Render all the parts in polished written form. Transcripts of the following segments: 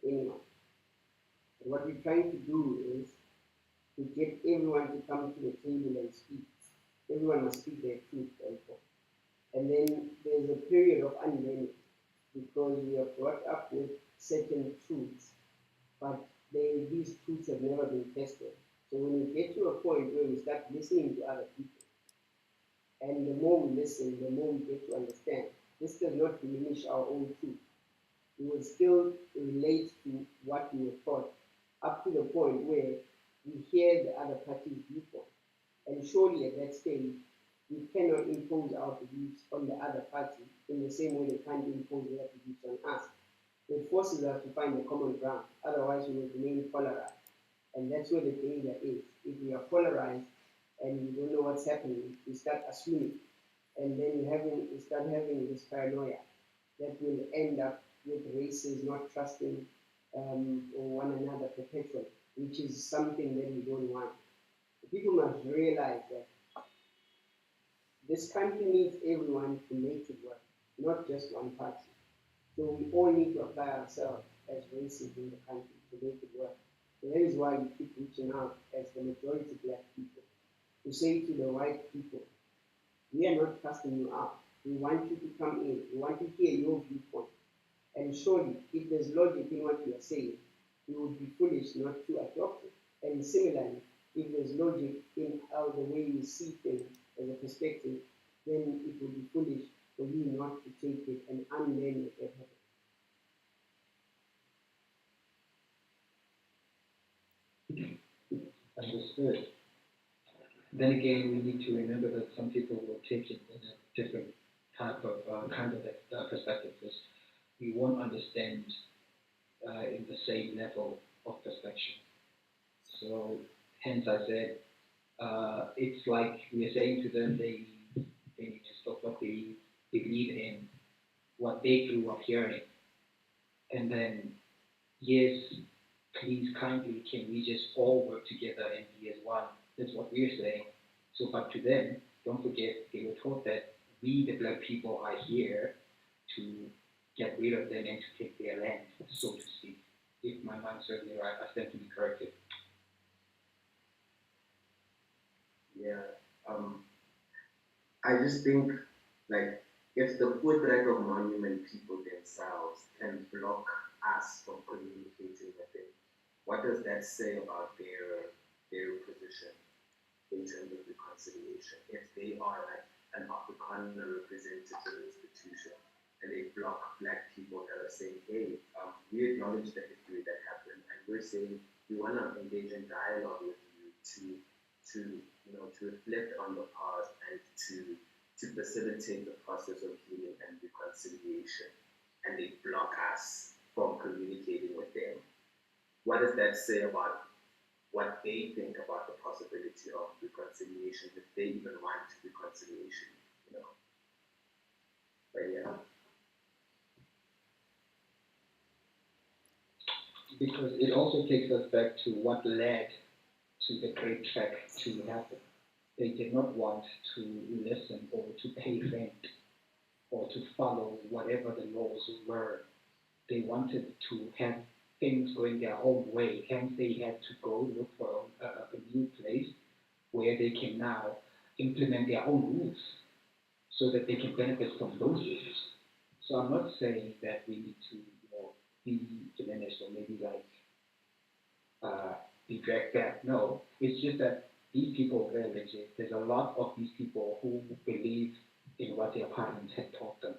anyone. And what we're trying to do is to get everyone to come to the table and speak. Everyone must speak their truth, therefore. And then there's a period of unlearning because we are brought up with certain truths, but these truths have never been tested. So when we get to a point where we start listening to other people, and the more we listen, the more we get to understand, this does not diminish our own truth. We will still relate to what we were taught up to the point where we hear the other party's viewpoint. And surely at that stage, we cannot impose our beliefs on the other party in the same way they can't impose their beliefs on us. It forces us to find a common ground, otherwise we will remain polarized. And that's where the danger is. If we are polarized and we don't know what's happening, we start assuming. And then we start having this paranoia that will end up with races not trusting one another perpetually, which is something that we don't want. People must realize that this country needs everyone to make it work, not just one party. So we all need to apply ourselves as races in the country to make it work. So that is why we keep reaching out as the majority black people to say to the white people, we are not casting you out. We want you to come in. We want to hear your viewpoint. And surely, if there's logic in what you are saying, you would be foolish not to adopt it. And similarly, if there's logic in the way you see things as a perspective, then it would be foolish for you not to take it and unlearn it at home. Understood. Then again, we need to remember that some people will take it in a different type of kind of perspective because we won't understand in the same level of perspective. So hence I said it's like we are saying to them they need to stop what they believe in, what they grew up hearing, and then yes, please kindly can we just all work together and be as one? That's what we're saying. So but to them, don't forget they were taught that we the black people are here to get rid of them and to take their land, so to speak. If my mind serves me right, I stand to be corrected. Yeah. Um, I just think like if the forthright of monument people themselves can block us from communicating with them, what does that say about their position in terms of reconciliation? If they are like an Afrikaner representative institution and they block black people that are saying, hey, we acknowledge the history that happened and we're saying we want to engage in dialogue with you to to reflect on the past and to facilitate the process of healing and reconciliation, and they block us from communicating with them. What does that say about what they think about the possibility of reconciliation, if they even want reconciliation? You know, but yeah, Because it also takes us back to what led to the great trek to happen. They did not want to listen or to pay rent or to follow whatever the laws were. They wanted to have things going their own way. Hence, they had to go look for a new place where they can now implement their own rules so that they can benefit from those rules. So I'm not saying that we need to be diminished or maybe like uh, be dragged back. No, it's just that these people very legit. There's a lot of these people who believe in what their parents had taught them.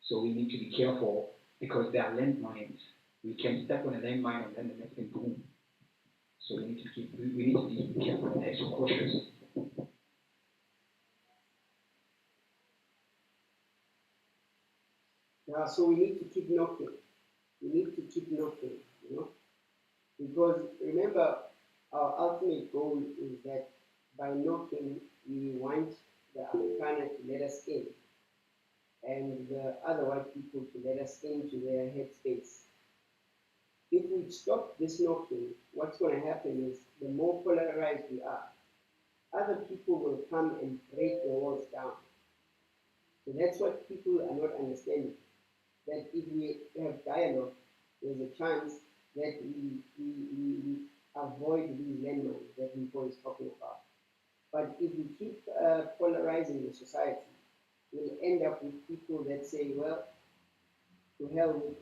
So we need to be careful because there are landmines. We can step on a landmine and then the next thing boom. So we need to be careful and extra cautious. So we need to keep knocking. We need to keep knocking, you know, because remember, our ultimate goal is that by knocking, we want the Afrikaner to let us in and the other white people to let us into their headspace. If we stop this knocking, what's going to happen is the more polarized we are, other people will come and break the walls down. So that's what people are not understanding. That if we have dialogue, there's a chance that we avoid these landmines that Nico is talking about. But if we keep polarizing the society, we'll end up with people that say, well, to hell with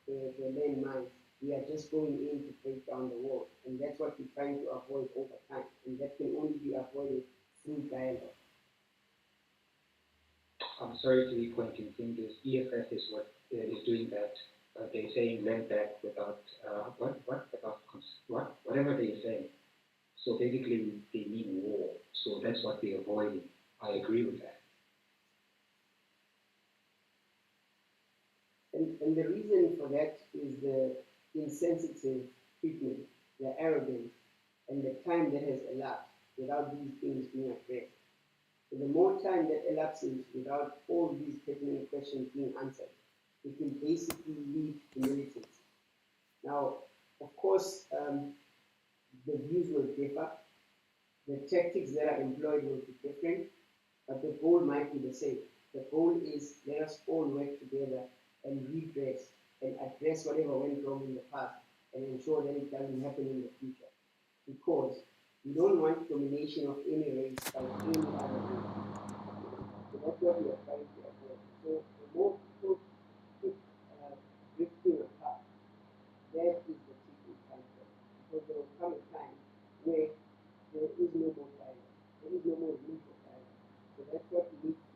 the landmines. We are just going in to break down the wall. And that's what we're trying to avoid over time. And that can only be avoided through dialogue. I'm sorry to be pointing fingers. EFF is what is doing that. They're saying land back without whatever they're saying. So basically, they mean war. So that's what they're avoiding. I agree with that. And the reason for that is the insensitive treatment, the arrogance, and the time that has elapsed without these things being addressed. So the more time that elapses without all these pertinent questions being answered, it will basically lead to militancy. Now, of course, the views will differ, the tactics that are employed will be different, but the goal might be the same. The goal is let us all work together and redress and address whatever went wrong in the past and ensure that it doesn't happen in the future. Because we don't want domination of any race by any other race. So that's what we are trying to avoid. So the more people keep drifting apart, that is the tipping point. Because there will come a time where there is no more dialogue. There is no more room for dialogue. So that's what we need to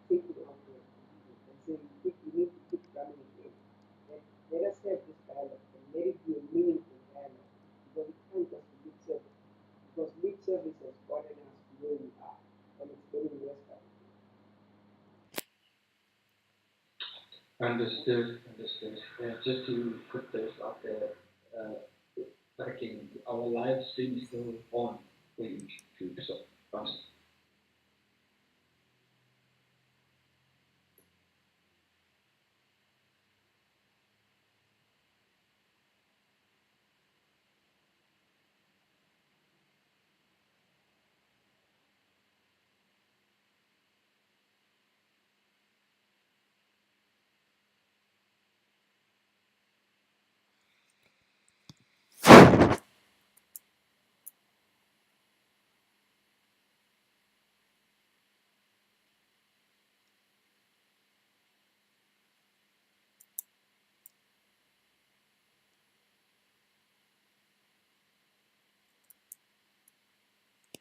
take it out there and say we need to keep drumming it in. Let us have this dialogue and let it be a meaningful dialogue because it can't just be lip service. Because lip service has gotten us to where we are and it's getting worse by the day. Understood. Just to put this out there, our live stream is still on for YouTube. So,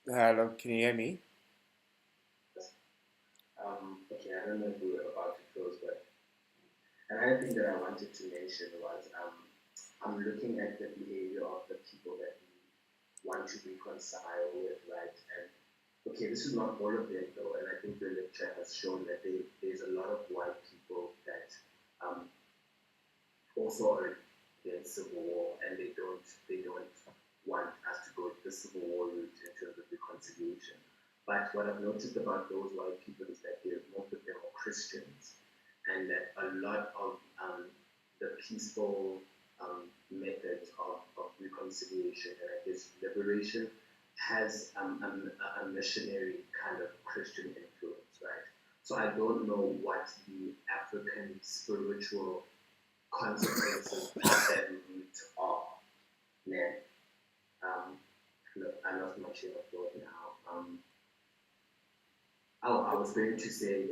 Hello, can you hear me? Okay, I don't know if we were about to close, but another thing that I wanted to mention was I'm looking at the behavior of the people that we want to reconcile with, right? And okay, this is not all of them though, and I think the lecture has shown that there's a lot of white people that also are against civil war, and they don't want us to go the civil war route in terms of reconciliation. But what I've noticed about those white people is that most of them are Christians, and that a lot of the peaceful methods of reconciliation and I guess liberation has a missionary kind of Christian influence, right? So I don't know what the African spiritual consequences of that root are. Yeah. Look, I lost my train of thought now. I was going to say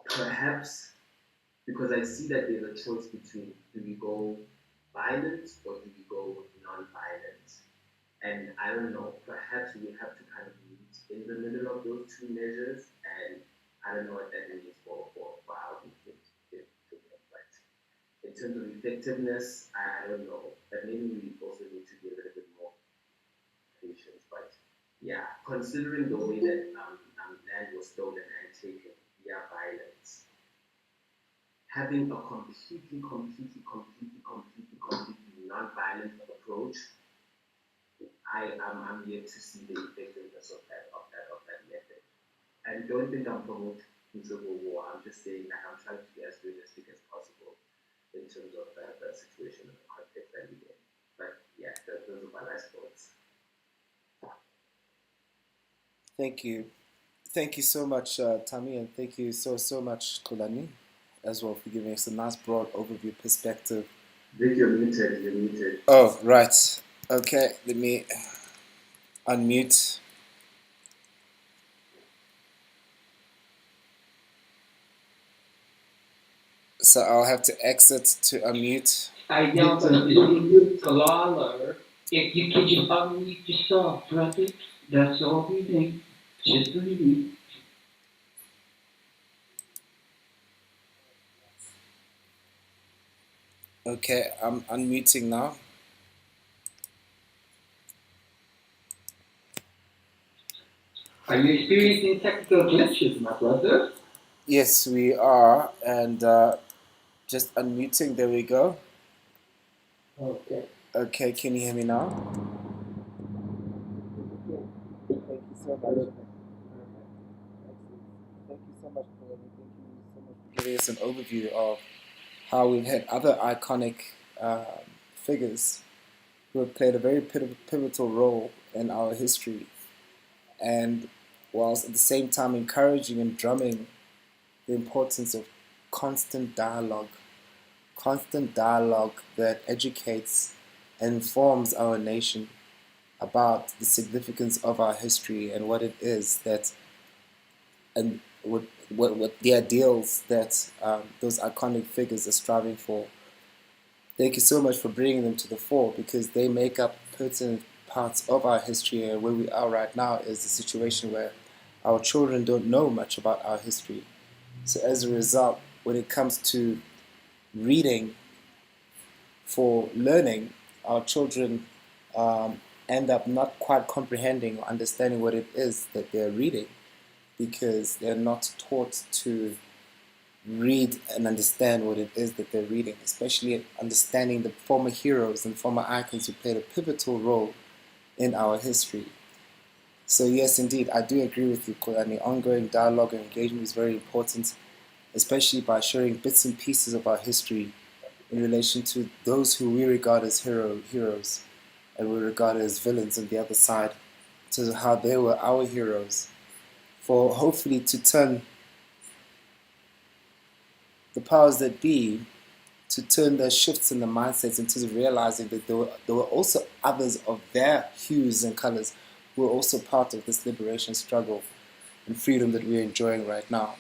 perhaps because I see that there's a choice between do we go violent or do we go non-violent? And I don't know, perhaps we have to kind of meet in the middle of those two measures, and I don't know what that means for how we think but in terms of effectiveness, I don't know. But maybe we also need to be a little bit more patient. But yeah, considering the way that land was stolen and taken via violence, having a completely non-violent approach, I'm yet to see the effectiveness of that method. And don't think I'm promoting civil war. I'm just saying that I'm trying to be as realistic as possible in terms of the situation and the context that we're in. But yeah, those are my last thoughts. Thank you. Thank you so much, Tami, and thank you so much, Kulani, as well for giving us a nice broad overview perspective. Vic, you're muted, you're muted. Oh, right. Okay, let me unmute. So I'll have to exit to unmute. If you can just unmute yourself, brother, that's all we need. Just what we need. Okay, I'm unmuting now. Are you experiencing technical glitches, my brother? Yes, we are, and just unmuting. There we go. Okay. Okay, can you hear me now? Thank you so much. Thank you so much for giving us an overview of how we've had other iconic figures who have played a very pivotal role in our history, and whilst at the same time encouraging and drumming the importance of constant dialogue that educates and informs our nation about the significance of our history and what it is that, and what the ideals that those iconic figures are striving for. Thank you so much for bringing them to the fore, because they make up pertinent parts of our history. And where we are right now is the situation where our children don't know much about our history. So as a result, when it comes to reading for learning, our children end up not quite comprehending or understanding what it is that they're reading, because they're not taught to read and understand what it is that they're reading, especially understanding the former heroes and former icons who played a pivotal role in our history. So yes, indeed, I do agree with you, Kulani. Ongoing dialogue and engagement is very important, especially by sharing bits and pieces of our history in relation to those who we regard as heroes and we regard as villains on the other side, to how they were our heroes, for hopefully to turn the powers that be, to turn their shifts in the mindsets into realizing that there were also others of their hues and colors who were also part of this liberation struggle and freedom that we're enjoying right now.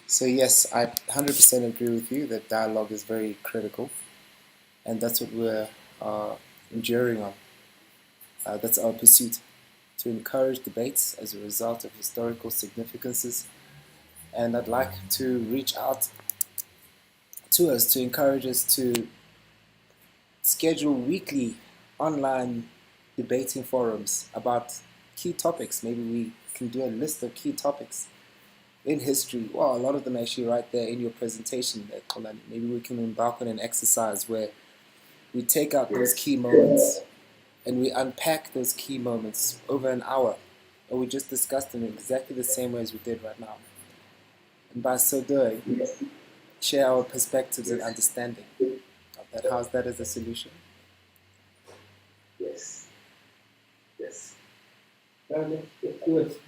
So yes, I 100% agree with you that dialogue is very critical, and that's what we're enduring on. That's our pursuit, to encourage debates as a result of historical significances. And I'd like to reach out to us to encourage us to schedule weekly online debating forums about key topics. Maybe we can do a list of key topics in history. Well, a lot of them actually right there in your presentation, Kolani. Maybe we can embark on an exercise where we take out those key moments and we unpack those key moments over an hour, and we just discuss them in exactly the same way as we did right now. And by so doing, share our perspectives and understanding of that. How's that as a solution? Yes. Yes. Let's do it.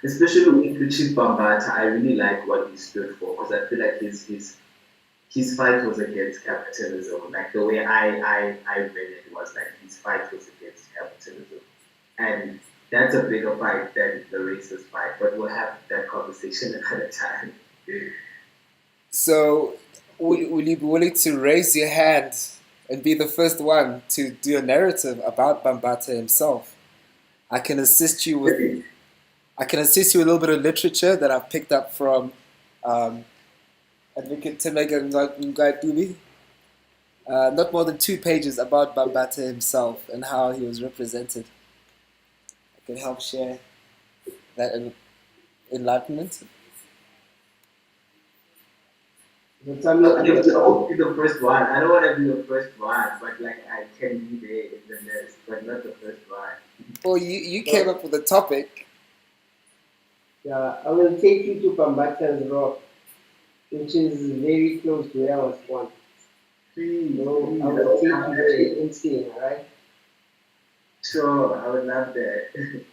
Especially with Richard Bambata, I really like what he stood for, because I feel like his fight was against capitalism. Like the way I read it was like his fight was against capitalism. And that's a bigger fight than the racist fight. But we'll have that conversation another time. So, will you be willing to raise your hand and be the first one to do a narrative about Bambata himself? I can assist you with a little bit of literature that I've picked up from Advocate Temeka Ngatubi. Not more than 2 pages about Bambata himself and how he was represented. I can help share that enlightenment. I'll be the first one. I don't want to be the first one, but like I can be there in the list, but not the first one. Well, you came up with a topic. Yeah, I will take you to Bambata's Rock, which is very close to where I was born. So I will take you there in Spain, alright? So I would love that.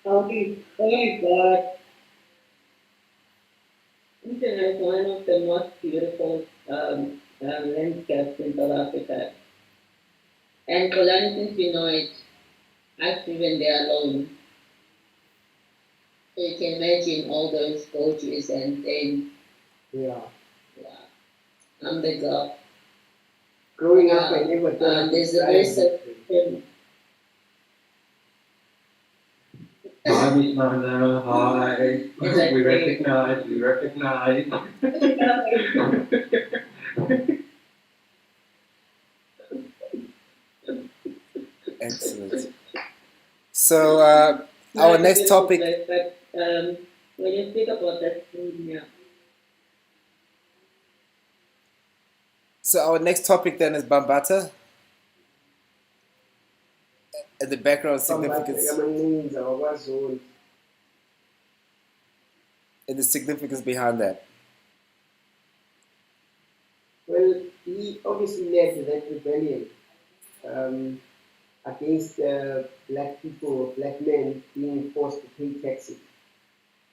Okay, oh my God, India is one of the most beautiful landscapes in South Africa. And Kolani, since you know it, I've driven there alone. So you can imagine all those gorges and then, Yeah. wow, I'm the girl. Growing up, I never thought I could There's a drive very that way. certain Masi-Hlanganeni, hi. We recognize, we recognize. Excellent. So not our a next beautiful topic. place, but when you speak about that, yeah. So our next topic then is Bambata and the background significance Masi-Hlanganeni, our and the significance behind that. Well, he obviously led that rebellion um, against black people, black men being forced to pay taxes.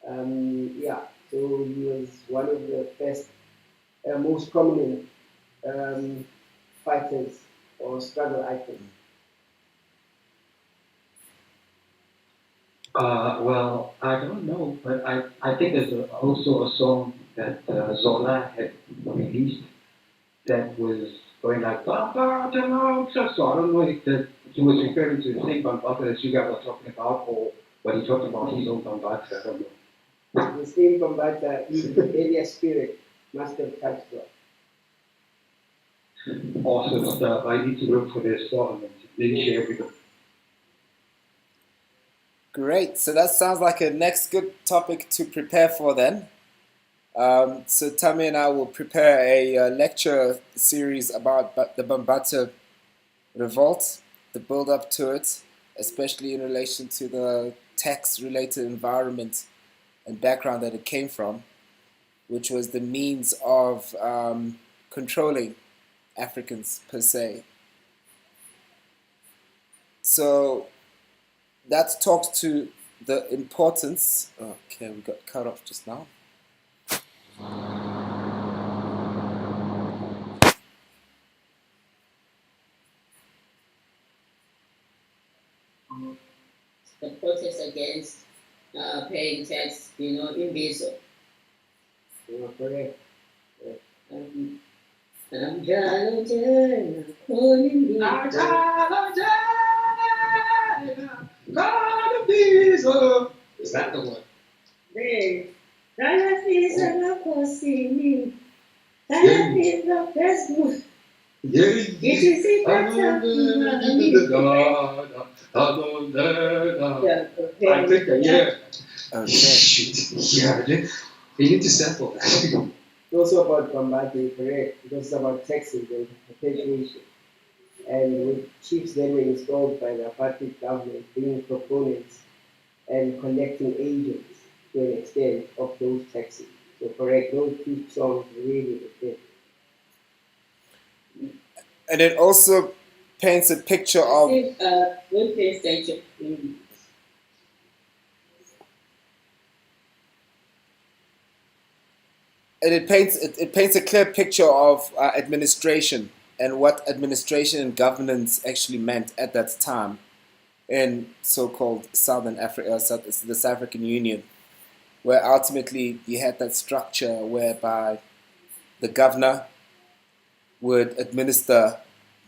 Yeah, so he was one of the first, most prominent um, fighters or struggle icons. Well, I don't know, but I think there's also a song that Zola had released that was going like, "Bambata." So I don't know if that he was referring to the same Bambata that you guys are talking about, or what he talked about his own Bambata. I don't know. The same combatant, his rebellious spirit must have touched God. Awesome stuff. I need to look for this song and maybe share with them. Great. So that sounds like a next good topic to prepare for then. So Tammy and I will prepare a lecture series about the Bambata revolt, the build up to it, especially in relation to the tax-related environment and background that it came from, which was the means of controlling Africans per se. So that talks to the importance. Okay, we got cut off just now. The protest against paying tax, in Biso. Correct. Um, Jalo Jalo, calling me. Is that the one? Hey, Dala Pisa na Cosini. Dala Pisa Facebook. It is it I think that, yeah. Okay. Shoot. Yeah, you need to sample that. It's also about combating, correct, because it's about taxes and taxation. And with chiefs then were installed by the apartheid government being proponents and collecting agents to an extent of those taxes. So correct, those two songs really fit. And it also paints a picture of good PlayStation. and it paints a clear picture of administration and what administration and governance actually meant at that time in so-called Southern Africa, the South African Union, where ultimately you had that structure whereby the governor would administer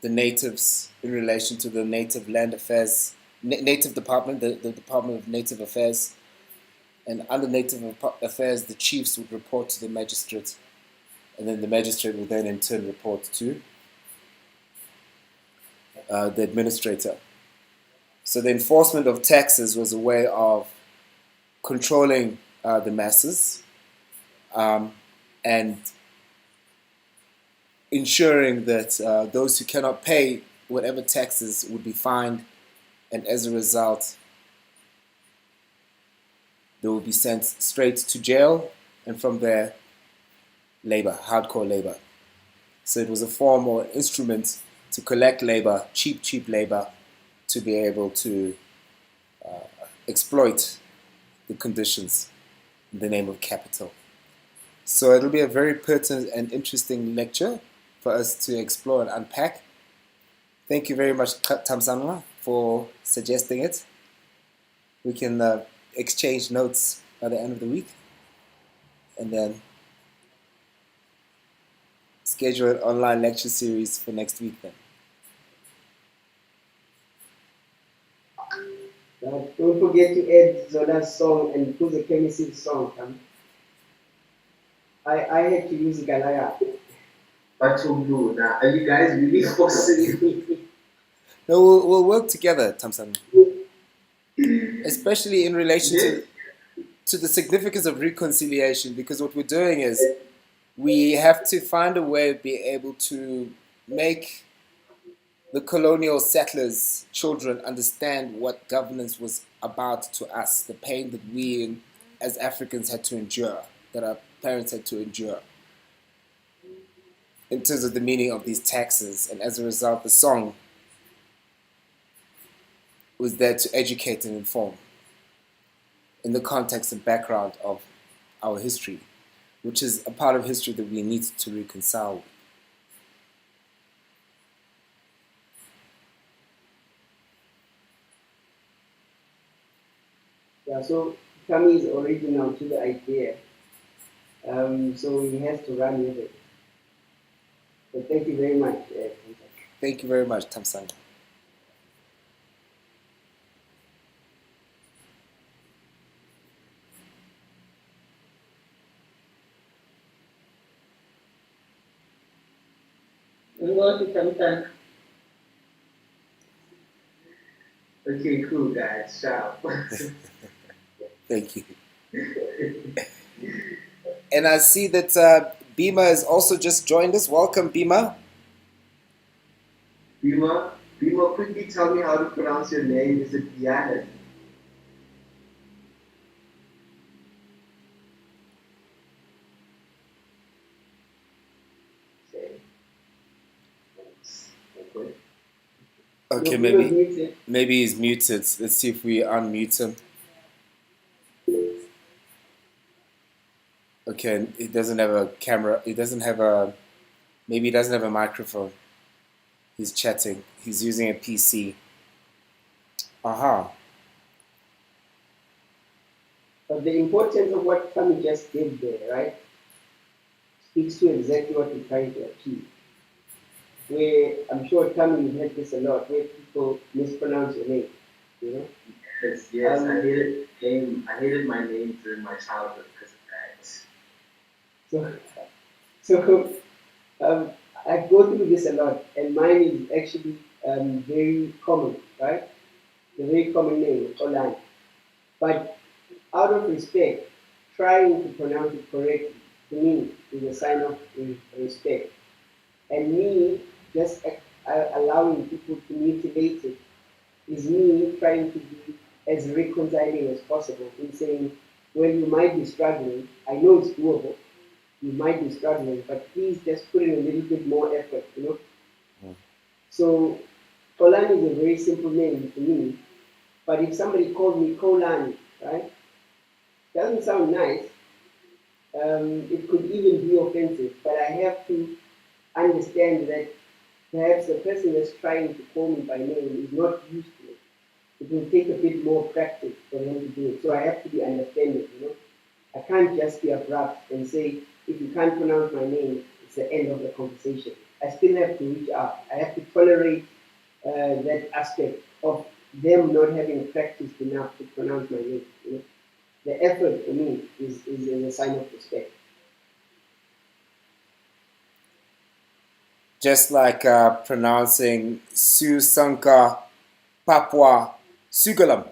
the natives in relation to the native land affairs, native department, the Department of Native Affairs, and under Native Affairs, the chiefs would report to the magistrate, and then the magistrate would then in turn report to the administrator. So the enforcement of taxes was a way of controlling the masses and ensuring that those who cannot pay whatever taxes would be fined, and as a result, they will be sent straight to jail, and from there, labor, hardcore labor. So it was a form or instrument to collect labor, cheap labor, to be able to exploit the conditions in the name of capital. So it'll be a very pertinent and interesting lecture for us to explore and unpack. Thank you very much, Tamsanwa, for suggesting it. We can exchange notes by the end of the week and then schedule an online lecture series for next week then. Don't forget to add Zola's song and put the chemistry song. I had to use Galaya. But now, are you guys really forcing me? No, we'll work together, Tamsan. Especially in relation to the significance of reconciliation, because what we're doing is we have to find a way of being able to make the colonial settlers' children understand what governance was about to us, the pain that we as Africans had to endure, that our parents had to endure, in terms of the meaning of these taxes. And as a result, the song was there to educate and inform in the context and background of our history, which is a part of history that we need to reconcile with. Yeah, so Kami is original to the idea. So he has to run with it. So thank you very much. Thank you very much, Tamsan. Okay, cool, guys. Ciao. Thank you. And I see that Bima has also just joined us. Welcome, Bima. Bima, quickly tell me how to pronounce your name. Is it Biana? Okay, maybe he's muted. Let's see if we unmute him. Okay, he doesn't have a camera. Maybe he doesn't have a microphone. He's chatting. He's using a PC. Aha. But the importance of what Kami just did there, right, speaks to exactly what we're trying to achieve. Where I'm sure Kami, you've heard this a lot, where people mispronounce your name, you know? Yes, I hated my name during my childhood because of that. So I go through this a lot, and mine is actually very common, right? A very common name, Olan. But out of respect, trying to pronounce it correctly to me is a sign of respect. And me just allowing people to mutilate it is me trying to be as reconciling as possible in saying, well, you might be struggling. I know it's doable. You might be struggling, but please just put in a little bit more effort, you know? So Kolani is a very simple name to me, but if somebody called me Kolani, right, doesn't sound nice. It could even be offensive, but I have to understand that perhaps the person that's trying to call me by name is not used to it. It will take a bit more practice for them to do it. So I have to be understanding, you know. I can't just be abrupt and say, if you can't pronounce my name, it's the end of the conversation. I still have to reach out. I have to tolerate that aspect of them not having practiced enough to pronounce my name. You know? The effort for me is a sign of respect. Just like pronouncing Susanka Papua Sugalam.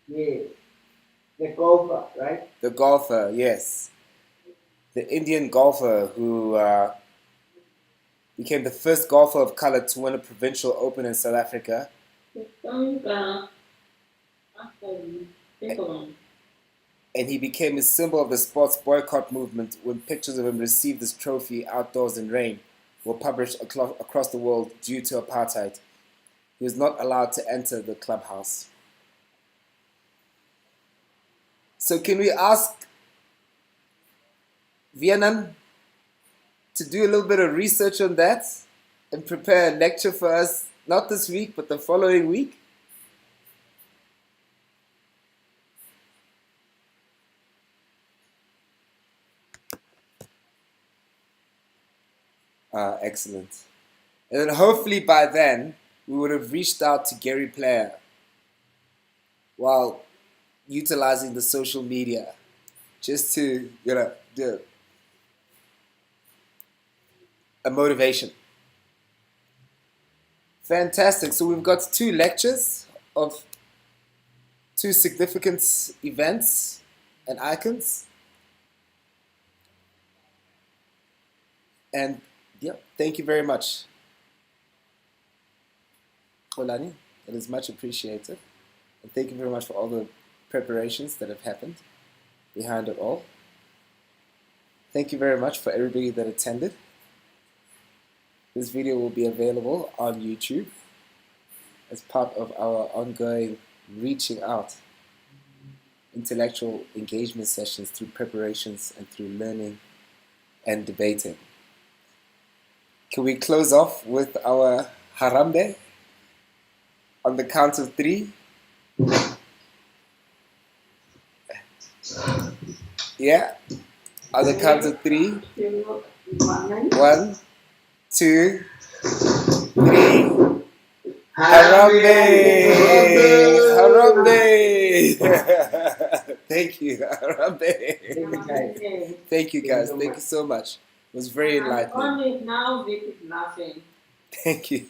Yes. The golfer, right? The golfer, yes. The Indian golfer who became the first golfer of color to win a provincial open in South Africa. And he became a symbol of the sports boycott movement when pictures of him received this trophy outdoors in rain were published across the world due to apartheid. He was not allowed to enter the clubhouse. So can we ask Vietnam to do a little bit of research on that and prepare a lecture for us, not this week, but the following week? Excellent. And then hopefully by then, we would have reached out to Gary Player while utilizing the social media just to, do a motivation. Fantastic. So we've got 2 lectures of 2 significant events and icons. And yeah, thank you very much, Olani. It is much appreciated. And thank you very much for all the preparations that have happened behind it all. Thank you very much for everybody that attended. This video will be available on YouTube as part of our ongoing reaching out intellectual engagement sessions through preparations and through learning and debating. Can we close off with our Harambe on the count of 3? Yeah, on the count of 3. 1, 2, 3. Harambe! Harambe! Thank you, Harambe. Thank you, guys. Thank you so much. It was very enlightening. Only now we keep laughing. Thank you.